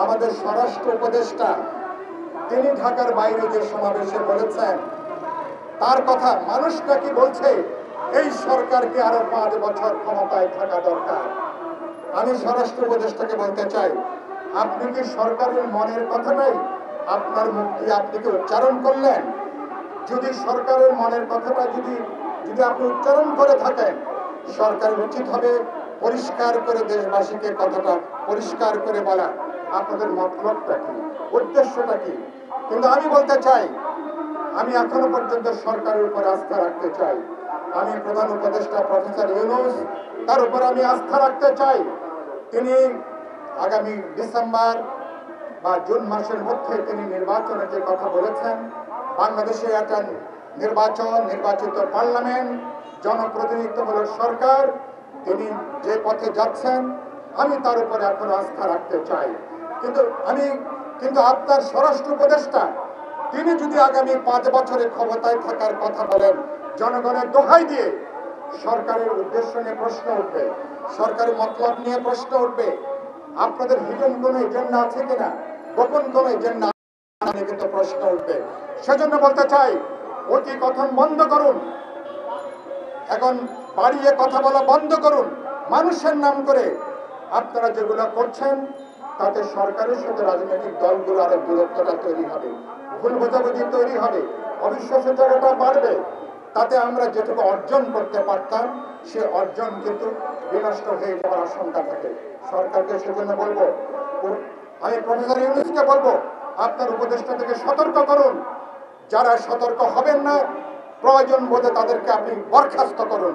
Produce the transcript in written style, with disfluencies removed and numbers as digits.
আমাদের স্বরাষ্ট্র উপদেষ্টা তিনি ঢাকার বাইরে যে সমাবেশে বলেছেন, তার কথা মানুষটা কি বলছে, এই সরকারকে আরো 5 বছর ক্ষমতায় থাকা দরকার। আমি স্বরাষ্ট্র উপদেষ্টাকে বলতে চাই, আপনি কি সরকারের মনের কথাটাই আপনার মুখ দিয়ে আপনি কি উচ্চারণ করলেন? যদি সরকারের মনের কথাটা যদি আপনি উচ্চারণ করে থাকেন, সরকারের উচিত হবে পরিষ্কার করে দেশবাসীকে কথাটা পরিষ্কার করে বলা, আপনাদের মতলবটা কি, উদ্দেশ্যটা কি। কিন্তু আমি বলতে চাই, আমি এখনো পর্যন্ত সরকারের উপর আস্থা রাখতে চাই। আমি প্রধান উপদেষ্টা প্রফেসর ইউনূস, তার উপর আমি আস্থা রাখতে চাই। তিনি আগামী ডিসেম্বর বা জুন মাসের মধ্যে তিনি নির্বাচনের যে কথা বলেছেন, বাংলাদেশে একটা নির্বাচিত পার্লামেন্ট, জনপ্রতিনিধিত্বমূলক সরকার, তিনি যে পথে যাচ্ছেন, আমি তার উপরে এখন আস্থা রাখতে চাই। কিন্তু আপনার স্বরাষ্ট্র উপদেষ্টা তিনি যদি আগামী 5 বছরে ক্ষমতায় থাকার কথা বলেন, জনগণের দোহাই দিয়ে সরকারের উদ্দেশ্য নিয়ে প্রশ্ন উঠবে, সরকারের মতলব নিয়ে প্রশ্ন উঠবে, আপনাদের হিডেন কোন এজেন্ডা আছে কিনা, গোপন কোন এজেন্ডা কিন্তু প্রশ্ন উঠবে। সেজন্য বলতে চাই, অতি কথন বন্ধ করুন, এখন বাড়িয়ে কথা বলা বন্ধ করুন। মানুষের নাম করে আপনারা যেগুলো করছেন, তাতে সরকারের সাথে রাজনৈতিক দলগুলো আরো দূরত্বটা তৈরি হবে, ভুল বোঝাবুঝি তৈরি হবে, অবিশ্বাসের জায়গাটা বাড়বে। তাতে আমরা যেটুকু অর্জন করতে পারতাম, সে অর্জন কিন্তু বিনষ্ট হয়ে যাওয়ার আশঙ্কা থাকে। সরকারকে সেজন্য বলবো, আমি প্রফেসর ইউনূসকে বলবো, আপনার উপদেষ্টা থেকে সতর্ক করুন। যারা সতর্ক হবেন না, প্রয়োজন বোধে তাদেরকে আপনি বরখাস্ত করুন।